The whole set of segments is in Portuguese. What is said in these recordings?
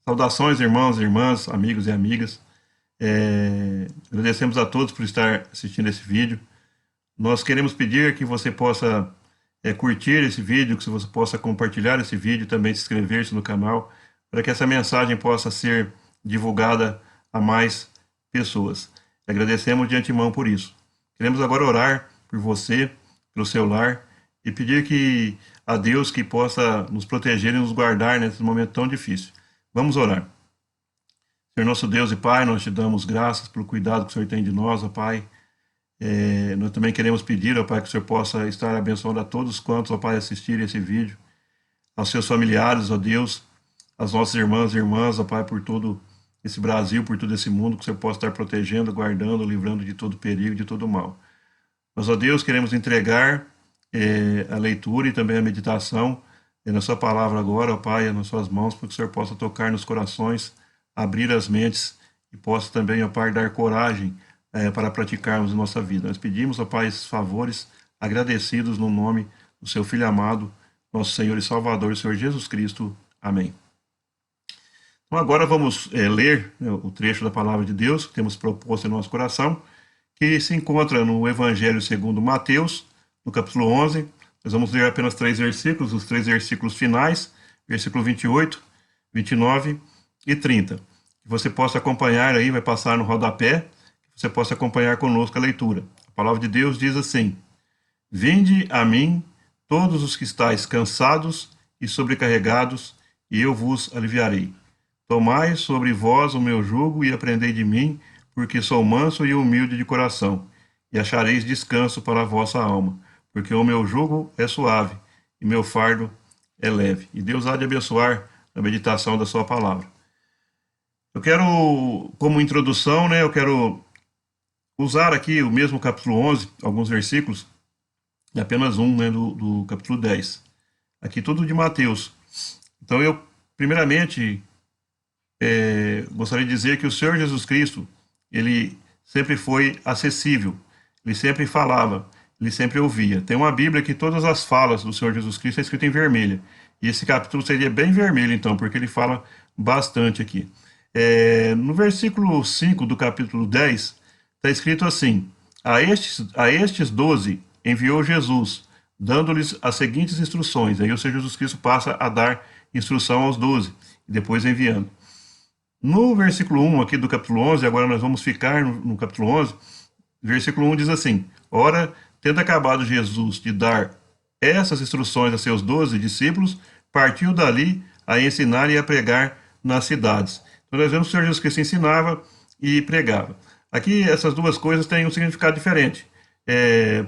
Saudações, irmãos e irmãs, amigos e amigas. Agradecemos a todos por estar assistindo esse vídeo. Nós queremos pedir que você possa curtir esse vídeo, que você possa compartilhar esse vídeo, também se inscrever-se no canal, para que essa mensagem possa ser divulgada a mais pessoas. Agradecemos de antemão por isso. Queremos agora orar por você, pelo seu lar, e pedir que a Deus que possa nos proteger e nos guardar nesse momento tão difícil. Vamos orar. Senhor nosso Deus e Pai, nós te damos graças pelo cuidado que o Senhor tem de nós, ó Pai. Nós também queremos pedir, ó Pai, que o Senhor possa estar abençoando a todos quantos, ó Pai, assistirem esse vídeo, aos seus familiares, ó Deus, às nossas irmãs e irmãs, ó Pai, por todo esse Brasil, por todo esse mundo, que o Senhor possa estar protegendo, guardando, livrando de todo perigo, de todo mal. Nós, ó Deus, queremos entregar a leitura e também a meditação na sua palavra agora, ó Pai, nas suas mãos, para que o Senhor possa tocar nos corações, abrir as mentes e possa também, ó Pai, dar coragem para praticarmos em nossa vida. Nós pedimos, ó Pai, esses favores agradecidos no nome do seu Filho amado, nosso Senhor e Salvador, o Senhor Jesus Cristo. Amém. Então agora vamos ler o trecho da palavra de Deus que temos proposto em nosso coração, que se encontra no Evangelho segundo Mateus, no capítulo 11. Nós vamos ler apenas 3 versículos, os 3 versículos finais, versículo 28, 29 e 30. Que você possa acompanhar aí, vai passar no rodapé, que você possa acompanhar conosco a leitura. A palavra de Deus diz assim: Vinde a mim, todos os que estáis cansados e sobrecarregados, e eu vos aliviarei. Tomai sobre vós o meu jugo e aprendei de mim, porque sou manso e humilde de coração, e achareis descanso para a vossa alma, porque o meu jugo é suave e meu fardo é leve. E Deus há de abençoar a meditação da sua palavra. Eu quero, como introdução, eu quero usar aqui o mesmo capítulo 11, alguns versículos, e apenas um do capítulo 10. Aqui tudo de Mateus. Então eu, primeiramente, gostaria de dizer que o Senhor Jesus Cristo, ele sempre foi acessível, ele sempre falava, ele sempre ouvia. Tem uma Bíblia que todas as falas do Senhor Jesus Cristo é escrita em vermelha. E esse capítulo seria bem vermelho, então, porque ele fala bastante aqui. No versículo 5 do capítulo 10, está escrito assim: a estes 12 enviou Jesus, dando-lhes as seguintes instruções. Aí o Senhor Jesus Cristo passa a dar instrução aos 12, e depois enviando. No versículo 1 aqui do capítulo 11, agora nós vamos ficar no capítulo 11, versículo 1 diz assim: Ora, tendo acabado Jesus de dar essas instruções a seus 12 discípulos, partiu dali a ensinar e a pregar nas cidades. Então nós vemos que o Senhor Jesus Cristo ensinava e pregava. Aqui essas duas coisas têm um significado diferente.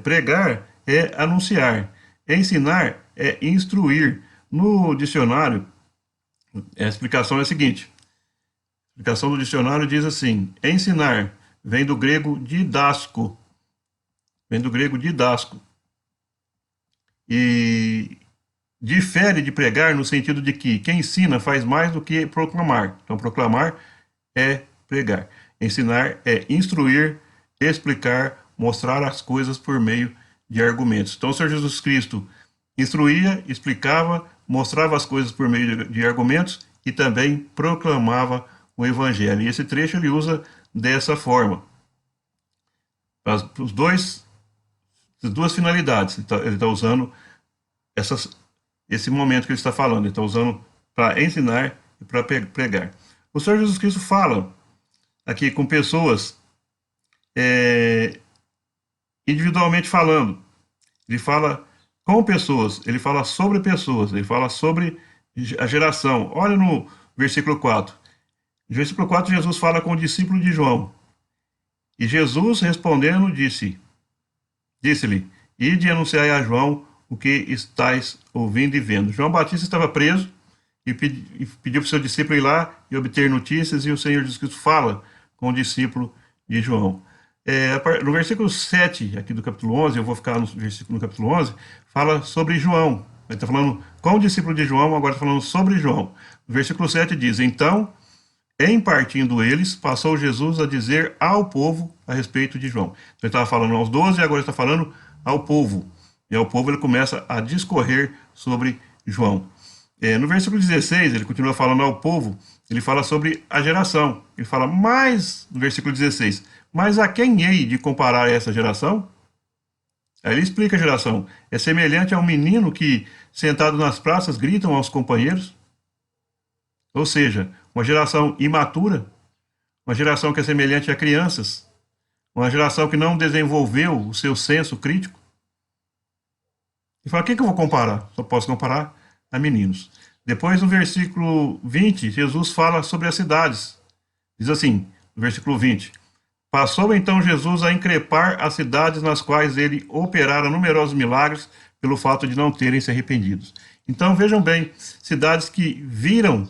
Pregar é anunciar, ensinar é instruir. No dicionário, a explicação é a seguinte: a explicação do dicionário diz assim: ensinar vem do grego didasco. Vem do grego didasco. E difere de pregar no sentido de que quem ensina faz mais do que proclamar. Então, proclamar é pregar. Ensinar é instruir, explicar, mostrar as coisas por meio de argumentos. Então, o Senhor Jesus Cristo instruía, explicava, mostrava as coisas por meio de argumentos e também proclamava o Evangelho. E esse trecho ele usa dessa forma. As duas finalidades. Ele está usando esse momento que ele está falando. Ele está usando para ensinar e para pregar. O Senhor Jesus Cristo fala aqui com pessoas individualmente falando. Ele fala com pessoas, ele fala sobre pessoas, ele fala sobre a geração. Olha no versículo 4. No versículo 4, Jesus fala com o discípulo de João. E Jesus, respondendo, disse-lhe: Ide e anunciai a João o que estáis ouvindo e vendo. João Batista estava preso e pediu para o seu discípulo ir lá e obter notícias, e o Senhor Jesus Cristo fala com o discípulo de João. No versículo 7 aqui do capítulo 11, eu vou ficar no capítulo 11, fala sobre João. Ele está falando com o discípulo de João, agora está falando sobre João. No versículo 7 diz: Então, em partindo eles, passou Jesus a dizer ao povo a respeito de João. Então, ele estava falando aos 12 e agora está falando ao povo. E ao povo ele começa a discorrer sobre João. No versículo 16, ele continua falando ao povo, ele fala sobre a geração. Ele fala, mas, no versículo 16, mas a quem hei de comparar essa geração? Aí ele explica a geração. É semelhante a um menino que, sentado nas praças, gritam aos companheiros. Ou seja, uma geração imatura, uma geração que é semelhante a crianças, uma geração que não desenvolveu o seu senso crítico. E fala, o que eu vou comparar? Só posso comparar a meninos. Depois, no versículo 20, Jesus fala sobre as cidades. Diz assim, no versículo 20, passou então Jesus a increpar as cidades nas quais ele operara numerosos milagres pelo fato de não terem se arrependidos. Então, vejam bem, cidades que viram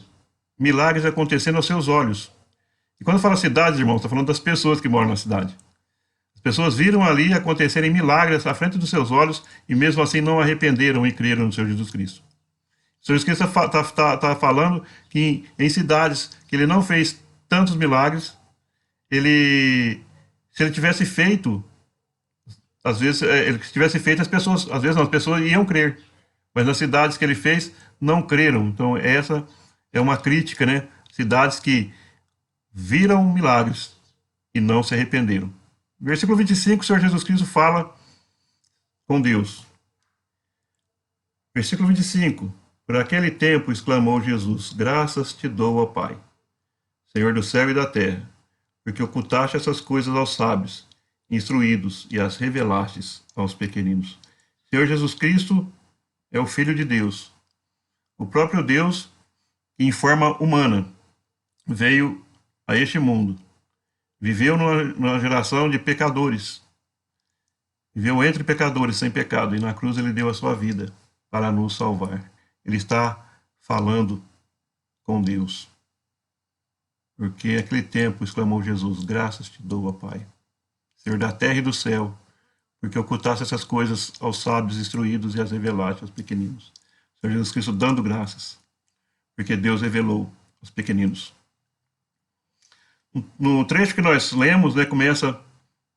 milagres acontecendo aos seus olhos. E quando fala cidades, irmãos, está falando das pessoas que moram na cidade. As pessoas viram ali acontecerem milagres à frente dos seus olhos e mesmo assim não arrependeram e creram no Senhor Jesus Cristo. O Senhor Jesus Cristo está falando que em cidades que ele não fez tantos milagres, se ele tivesse feito, às vezes, as pessoas, às vezes não, as pessoas iam crer. Mas nas cidades que ele fez, não creram. Então, essa é uma crítica, né? Cidades que viram milagres e não se arrependeram. Versículo 25, o Senhor Jesus Cristo fala com Deus. Versículo 25. Por aquele tempo exclamou Jesus, graças te dou, ó Pai, Senhor do céu e da terra, porque ocultaste essas coisas aos sábios, instruídos, e as revelastes aos pequeninos. Senhor Jesus Cristo é o Filho de Deus. O próprio Deus, em forma humana, veio a este mundo. Viveu numa geração de pecadores. Viveu entre pecadores, sem pecado, e na cruz ele deu a sua vida para nos salvar. Ele está falando com Deus. Porque naquele tempo exclamou Jesus, graças te dou, ó Pai, Senhor da terra e do céu, porque ocultaste essas coisas aos sábios instruídos e as revelaste aos pequeninos. Senhor Jesus Cristo dando graças, porque Deus revelou aos pequeninos. No trecho que nós lemos, né, começa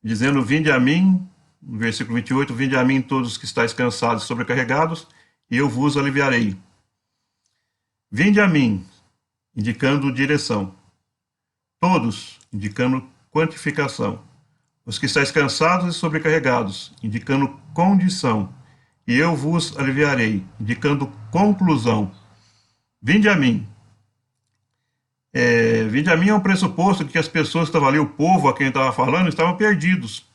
dizendo, vinde a mim, no versículo 28, vinde a mim todos que estáis cansados e sobrecarregados, e eu vos aliviarei. Vinde a mim, indicando direção. Todos, indicando quantificação. Os que estáis cansados e sobrecarregados, indicando condição. E eu vos aliviarei, indicando conclusão. Vinde a mim. Vinde a mim é um pressuposto de que as pessoas que estavam ali, o povo a quem estava falando, estavam perdidos.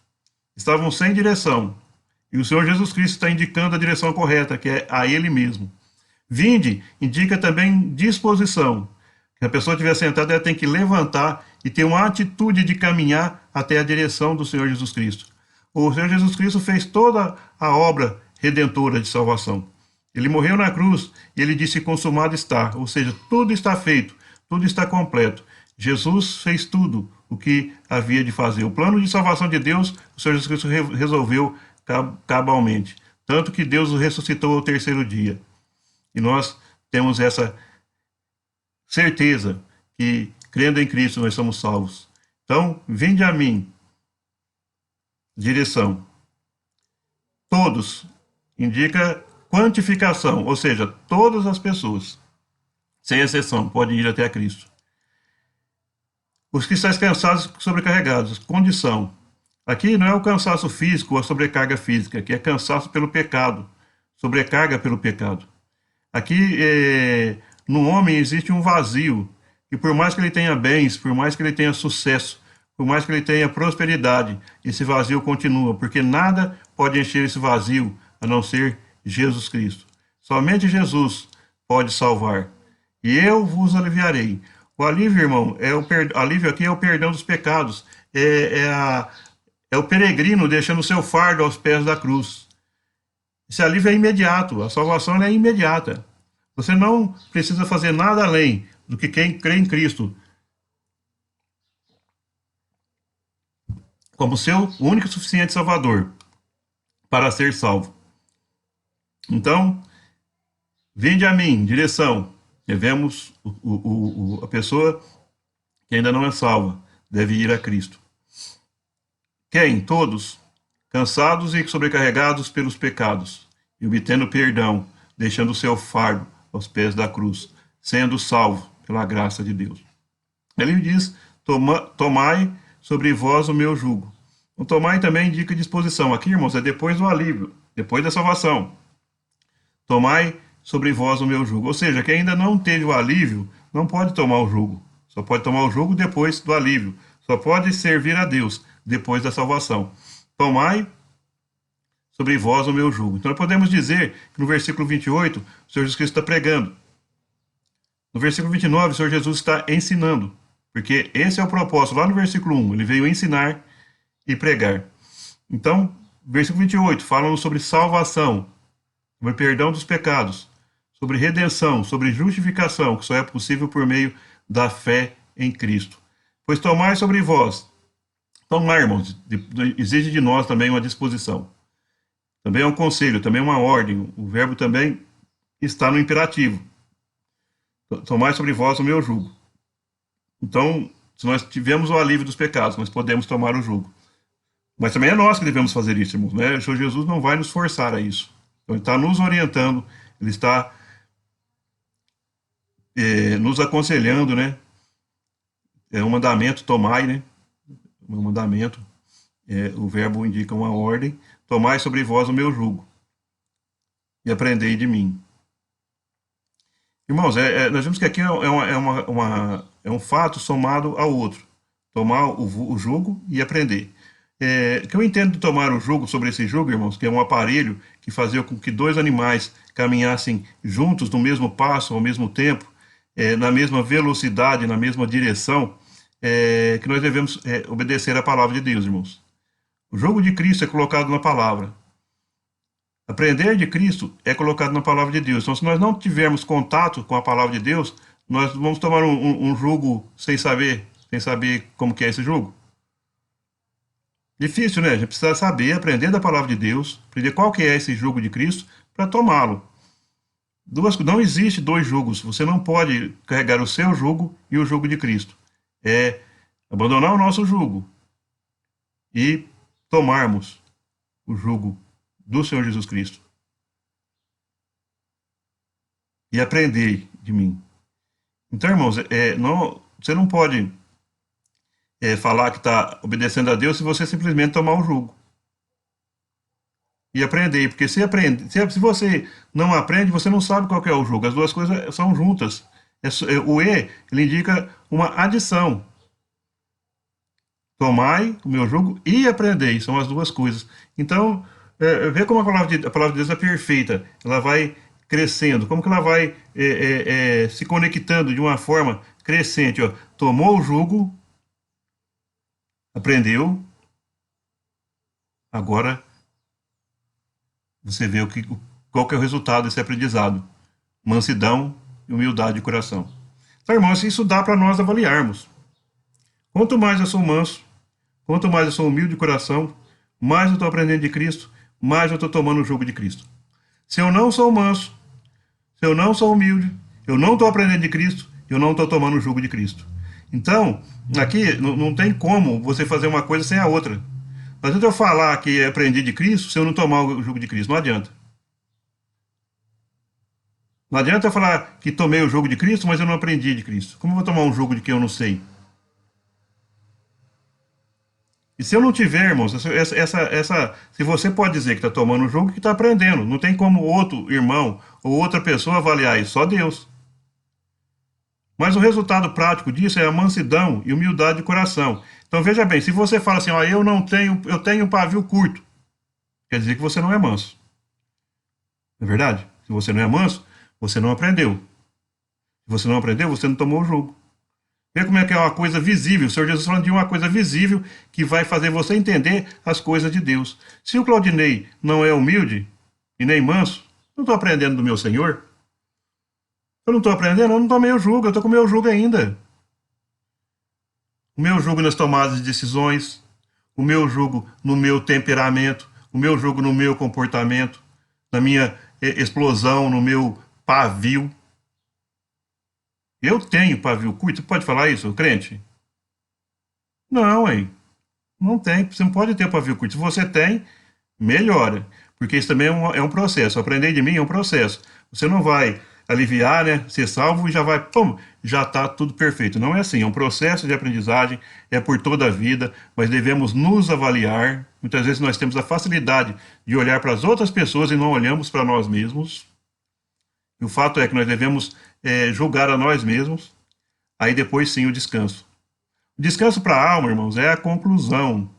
Estavam sem direção. E o Senhor Jesus Cristo está indicando a direção correta, que é a Ele mesmo. Vinde indica também disposição. Se a pessoa estiver sentada, ela tem que levantar e ter uma atitude de caminhar até a direção do Senhor Jesus Cristo. O Senhor Jesus Cristo fez toda a obra redentora de salvação. Ele morreu na cruz e ele disse, consumado está. Ou seja, tudo está feito, tudo está completo. Jesus fez tudo o que havia de fazer. O plano de salvação de Deus, o Senhor Jesus Cristo resolveu cabalmente. Tanto que Deus o ressuscitou ao terceiro dia. E nós temos essa certeza que, crendo em Cristo, nós somos salvos. Então, vinde a mim. Direção. Todos indica quantificação, ou seja, todas as pessoas, sem exceção, podem ir até a Cristo. Os que estão cansados e sobrecarregados, condição. Aqui não é o cansaço físico ou a sobrecarga física, aqui é cansaço pelo pecado, sobrecarga pelo pecado. Aqui, no homem existe um vazio, e por mais que ele tenha bens, por mais que ele tenha sucesso, por mais que ele tenha prosperidade, esse vazio continua, porque nada pode encher esse vazio a não ser Jesus Cristo. Somente Jesus pode salvar. E eu vos aliviarei. O alívio, irmão, alívio aqui é o perdão dos pecados. É o peregrino deixando o seu fardo aos pés da cruz. Esse alívio é imediato, a salvação é imediata. Você não precisa fazer nada além do que quem crê em Cristo como seu único e suficiente Salvador para ser salvo. Então, vinde a mim, direção. Devemos, a pessoa que ainda não é salva, deve ir a Cristo. Quem? Todos, cansados e sobrecarregados pelos pecados, e obtendo perdão, deixando o seu fardo aos pés da cruz, sendo salvo pela graça de Deus. Ele diz, tomai sobre vós o meu jugo. O tomai também indica disposição. Aqui, irmãos, é depois do alívio, depois da salvação. Tomai sobre vós o meu jugo. Ou seja, quem ainda não teve o alívio, não pode tomar o jugo. Só pode tomar o jugo depois do alívio. Só pode servir a Deus depois da salvação. Tomai sobre vós o meu jugo. Então, nós podemos dizer que no versículo 28, o Senhor Jesus Cristo está pregando. No versículo 29, o Senhor Jesus está ensinando. Porque esse é o propósito. Lá no versículo 1, ele veio ensinar e pregar. Então, versículo 28, falando sobre salvação, sobre perdão dos pecados, sobre redenção, sobre justificação, que só é possível por meio da fé em Cristo. Pois tomai sobre vós. Tomar, irmãos, exige de nós também uma disposição. Também é um conselho, também é uma ordem. O verbo também está no imperativo. Tomai sobre vós o meu jugo. Então, se nós tivermos o alívio dos pecados, nós podemos tomar o jugo. Mas também é nós que devemos fazer isso, irmãos, né? O Senhor Jesus não vai nos forçar a isso. Então, ele está nos orientando, ele está nos aconselhando, né? É um mandamento, tomai, né? Um mandamento, o verbo indica uma ordem. Tomai sobre vós o meu jugo e aprendei de mim. Irmãos, nós vemos que aqui é um fato somado ao outro. Tomar o jugo e aprender. O que eu entendo de tomar o jugo sobre esse jugo, irmãos, que é um aparelho que fazia com que dois animais caminhassem juntos no mesmo passo, ao mesmo tempo, na mesma velocidade, na mesma direção, que nós devemos obedecer à palavra de Deus, irmãos. O jugo de Cristo é colocado na palavra. Aprender de Cristo é colocado na palavra de Deus. Então, se nós não tivermos contato com a palavra de Deus, nós vamos tomar um jugo sem saber como que é esse jugo. Difícil, né? A gente precisa saber, aprender da palavra de Deus, aprender qual que é esse jugo de Cristo para tomá-lo. Não existe dois jugos. Você não pode carregar o seu jugo e o jugo de Cristo. É abandonar o nosso jugo e tomarmos o jugo do Senhor Jesus Cristo. E aprender de mim. Então, irmãos, você não pode falar que está obedecendo a Deus se você simplesmente tomar o jugo. E aprender, porque se você não aprende, você não sabe qual que é o jugo. As duas coisas são juntas. O ele indica uma adição. Tomai o meu jugo e aprendei, são as duas coisas. Então, vê como a palavra de Deus é perfeita. Ela vai crescendo, como que ela vai se conectando de uma forma crescente. Ó. Tomou o jugo, aprendeu, agora você vê qual que é o resultado desse aprendizado. Mansidão e humildade de coração. Então, irmãos, isso dá para nós avaliarmos. Quanto mais eu sou manso, quanto mais eu sou humilde de coração, mais eu estou aprendendo de Cristo, mais eu estou tomando o jugo de Cristo. Se eu não sou manso, se eu não sou humilde, eu não estou aprendendo de Cristo, eu não estou tomando o jugo de Cristo. Então, aqui não tem como você fazer uma coisa sem a outra. Não adianta eu falar que aprendi de Cristo se eu não tomar o jugo de Cristo. Não adianta. Não adianta eu falar que tomei o jugo de Cristo, mas eu não aprendi de Cristo. Como eu vou tomar um jugo de que eu não sei? E se eu não tiver, irmãos, se você pode dizer que está tomando o jugo, que está aprendendo. Não tem como outro irmão ou outra pessoa avaliar isso, só Deus. Mas o resultado prático disso é a mansidão e humildade de coração. Então veja bem, se você fala assim, ó, eu tenho um pavio curto, quer dizer que você não é manso. Não é verdade? Se você não é manso, você não aprendeu. Se você não aprendeu, você não tomou o jugo. Vê como é que é uma coisa visível. O Senhor Jesus falando de uma coisa visível que vai fazer você entender as coisas de Deus. Se o Claudinei não é humilde e nem manso, não estou aprendendo do meu Senhor. Eu não estou aprendendo, eu não tomei o jugo, eu estou com o meu jugo ainda. O meu jugo nas tomadas de decisões, o meu jugo no meu temperamento, o meu jugo no meu comportamento, na minha explosão, no meu pavio. Eu tenho pavio curto, pode falar isso, crente? Não, hein? Não tem, você não pode ter pavio curto. Se você tem, melhora, porque isso também é um processo. Aprender de mim é um processo. Você não vai aliviar, né? Ser salvo e já vai, pum, já está tudo perfeito. Não é assim, é um processo de aprendizagem, é por toda a vida, mas devemos nos avaliar. Muitas vezes nós temos a facilidade de olhar para as outras pessoas e não olhamos para nós mesmos. E o fato é que nós devemos julgar a nós mesmos, aí depois sim o descanso. O descanso para a alma, irmãos, é a conclusão.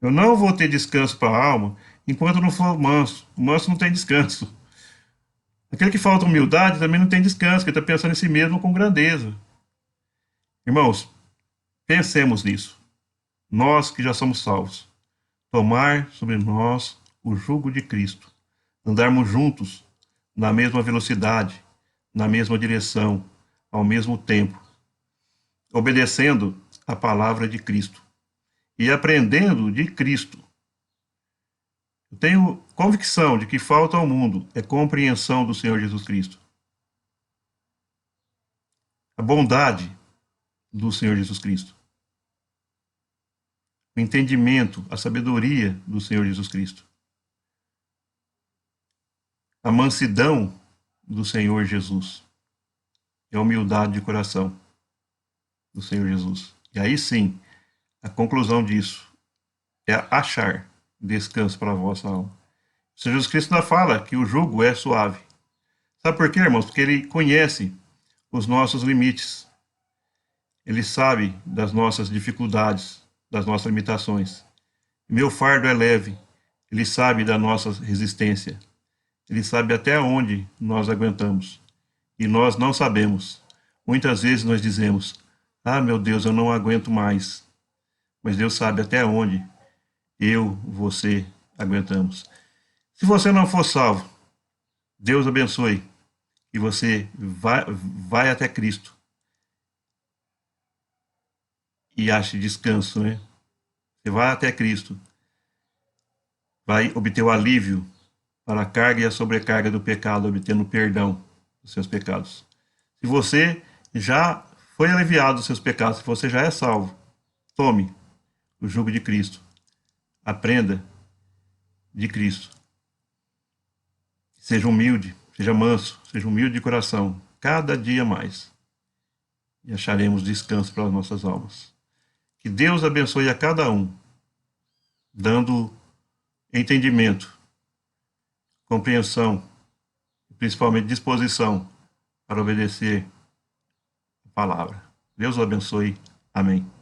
Eu não vou ter descanso para a alma enquanto não for manso. O manso não tem descanso. Aquele que falta humildade também não tem descanso, que está pensando em si mesmo com grandeza. Irmãos, pensemos nisso. Nós que já somos salvos, tomar sobre nós o jugo de Cristo, andarmos juntos na mesma velocidade, na mesma direção, ao mesmo tempo, obedecendo a palavra de Cristo e aprendendo de Cristo. Eu tenho convicção de que falta ao mundo é compreensão do Senhor Jesus Cristo. A bondade do Senhor Jesus Cristo. O entendimento, a sabedoria do Senhor Jesus Cristo. A mansidão do Senhor Jesus. E a humildade de coração do Senhor Jesus. E aí sim, a conclusão disso é achar descanso para a vossa alma. O Senhor Jesus Cristo ainda fala que o jugo é suave. Sabe por quê, irmãos? Porque ele conhece os nossos limites. Ele sabe das nossas dificuldades, das nossas limitações. Meu fardo é leve. Ele sabe da nossa resistência. Ele sabe até onde nós aguentamos. E nós não sabemos. Muitas vezes nós dizemos: ah, meu Deus, eu não aguento mais. Mas Deus sabe até onde eu, você, aguentamos. Se você não for salvo, Deus abençoe. E você vai até Cristo. E ache descanso, né? Você vai até Cristo. Vai obter o alívio para a carga e a sobrecarga do pecado, obtendo perdão dos seus pecados. Se você já foi aliviado dos seus pecados, se você já é salvo, tome o jugo de Cristo. Aprenda de Cristo. Seja humilde, seja manso, seja humilde de coração, cada dia mais. E acharemos descanso para as nossas almas. Que Deus abençoe a cada um, dando entendimento, compreensão, e principalmente disposição para obedecer a palavra. Deus o abençoe. Amém.